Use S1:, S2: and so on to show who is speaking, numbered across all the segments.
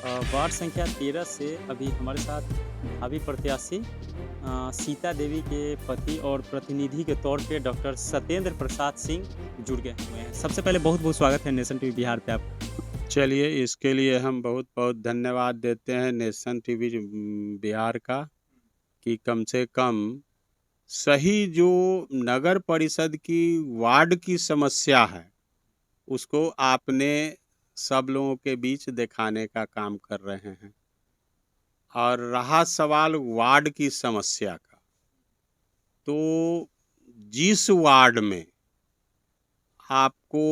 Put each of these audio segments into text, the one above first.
S1: Ward संख्या 13 से अभी हमारे साथ भावी प्रत्याशी सीता देवी के पति और प्रतिनिधि के तौर पे डॉक्टर सत्येंद्र प्रसाद सिंह जुड़ गए हुए हैं। सबसे पहले बहुत-बहुत स्वागत है नेशन टीवी बिहार पे आपका।
S2: चलिए, इसके लिए हम बहुत-बहुत धन्यवाद देते हैं नेशन टीवी बिहार का कि कम से कम सही जो नगर परिषद की वार्ड की समस्या है, उसको आपने सब लोगों के बीच दिखाने का काम कर रहे हैं। और रहा सवाल वार्ड की समस्या का, तो जिस वार्ड में आपको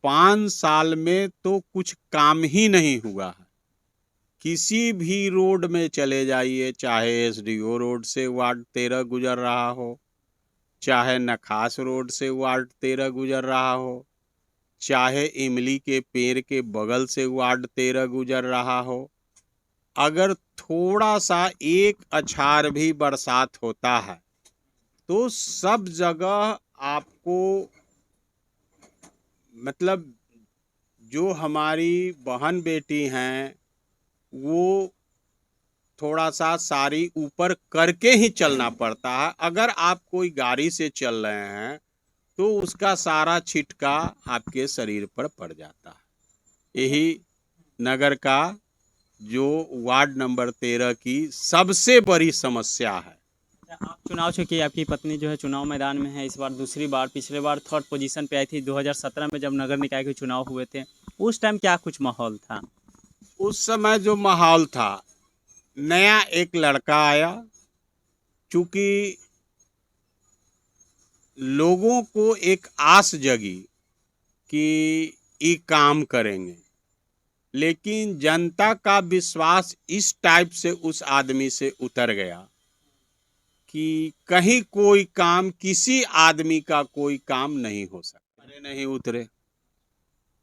S2: 5 साल में तो कुछ काम ही नहीं हुआ है। किसी भी रोड में चले जाइए, चाहे एसडीओ रोड से वार्ड 13 गुजर रहा हो, चाहे नखास रोड से वार्ड 13 गुजर रहा हो, चाहे इमली के पेड़ के बगल से वार्ड 13 गुजर रहा हो, अगर थोड़ा सा एक अछार भी बरसात होता है तो सब जगह आपको, मतलब जो हमारी बहन बेटी हैं वो थोड़ा सा साड़ी ऊपर करके ही चलना पड़ता है। अगर आप कोई गाड़ी से चल रहे हैं तो उसका सारा छिटका आपके शरीर पर पड़ जाता है। यही नगर का जो वार्ड नंबर 13 की सबसे बड़ी समस्या है।
S1: आप चुनाव चूँकि आपकी पत्नी जो है चुनाव मैदान में है इस बार दूसरी बार, पिछले बार 3rd पोजीशन पे आई थी 2017 में जब नगर निकाय के चुनाव हुए थे। उस टाइम क्या कुछ माहौल था?
S2: उस समय जो माहौल था, नया एक लड़का आया, चूंकि लोगों को एक आस जगी कि ये काम करेंगे, लेकिन जनता का विश्वास इस टाइप से उस आदमी से उतर गया कि कहीं कोई काम, किसी आदमी का कोई काम नहीं हो सकता। अरे नहीं उतरे।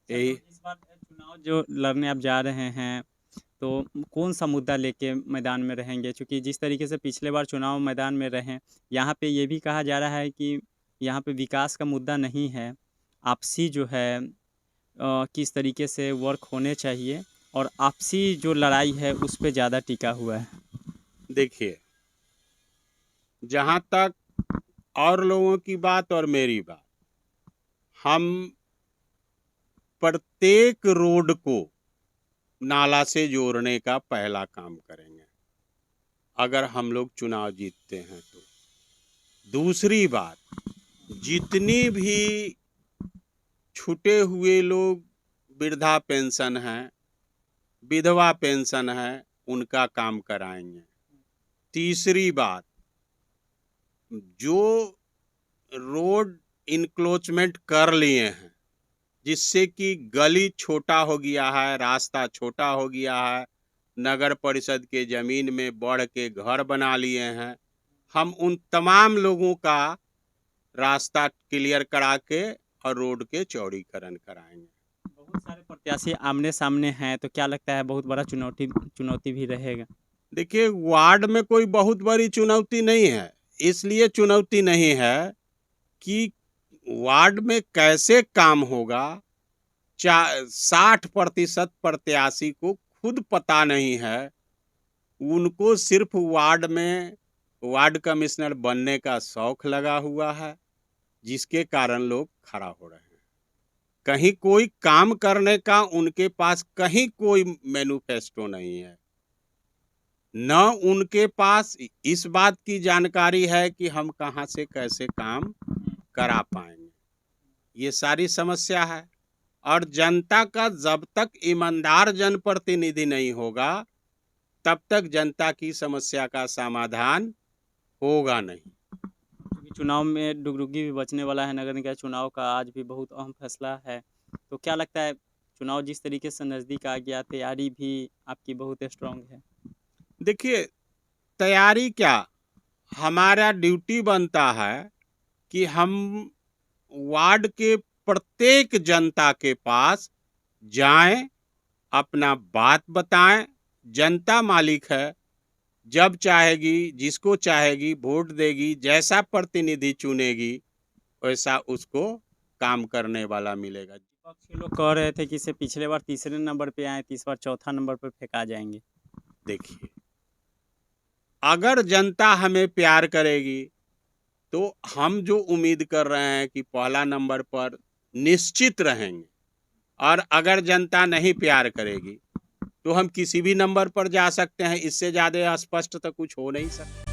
S2: यही
S1: इस बार चुनाव जो लड़ने आप जा रहे हैं तो कौन सा मुद्दा लेके मैदान में रहेंगे? क्योंकि जिस तरीके से पिछले बार चुनाव मैदान में रहे, यहाँ पे ये भी कहा जा रहा है कि यहाँ पे विकास का मुद्दा नहीं है, आपसी जो है किस तरीके से वर्क होने चाहिए और आपसी जो लड़ाई है उस पे ज़्यादा टिका हुआ है।
S2: देखिए, जहाँ तक और लोगों की बात और मेरी बात, हम प्रत्येक रोड को नाला से जोड़ने का पहला काम करेंगे अगर हम लोग चुनाव जीतते हैं तो। दूसरी बात, जितनी भी छूटे हुए लोग, वृद्धा पेंशन है, विधवा पेंशन है, उनका काम कराएंगे। तीसरी बात, जो रोड इनक्रोचमेंट कर लिए हैं, जिससे कि गली छोटा हो गया है, रास्ता छोटा हो गया है, नगर परिषद के जमीन में बढ़ के घर बना लिए हैं, हम उन तमाम लोगों का रास्ता क्लियर करा के और रोड के चौड़ीकरण कराएंगे।
S1: बहुत सारे प्रत्याशी आमने-सामने हैं, तो क्या लगता है बहुत बड़ा चुनौती चुनौती भी रहेगा?
S2: देखिए, वार्ड में कोई बहुत बड़ी चुनौती नहीं है। इसलिए चुनौती नहीं है कि वार्ड में कैसे काम होगा, 60% प्रत्याशी को खुद पता नहीं है। उनको सिर्फ वार्ड में वार्ड कमिश्नर बनने का शौक लगा हुआ है, जिसके कारण लोग खड़ा हो रहे हैं। कहीं कोई काम करने का उनके पास कहीं कोई मैनिफेस्टो नहीं है, न उनके पास इस बात की जानकारी है कि हम कहाँ से कैसे काम करा पाएंगे। ये सारी समस्या है। और जनता का जब तक ईमानदार जनप्रतिनिधि नहीं होगा, तब तक जनता की समस्या का समाधान होगा नहीं।
S1: क्योंकि चुनाव में डुगडुगी भी बचने वाला है, नगर निकाय चुनाव का आज भी बहुत अहम फैसला है। तो क्या लगता है चुनाव जिस तरीके से नज़दीक आ गया, तैयारी भी आपकी बहुत स्ट्रॉन्ग है?
S2: देखिए, तैयारी क्या, हमारा ड्यूटी बनता है कि हम वार्ड के प्रत्येक जनता के पास जाएं, अपना बात बताएं। जनता मालिक है, जब चाहेगी, जिसको चाहेगी वोट देगी, जैसा प्रतिनिधि चुनेगी वैसा उसको काम करने वाला मिलेगा।
S1: पक्ष के लोग कह रहे थे कि इसे पिछले बार तीसरे नंबर पे आए, इस बार चौथा नंबर पर फेंका जाएंगे।
S2: देखिए, अगर जनता हमें प्यार करेगी तो हम जो उम्मीद कर रहे हैं कि पहला नंबर पर निश्चित रहेंगे, और अगर जनता नहीं प्यार करेगी तो हम किसी भी नंबर पर जा सकते हैं। इससे ज़्यादा स्पष्ट तो कुछ हो नहीं सकता।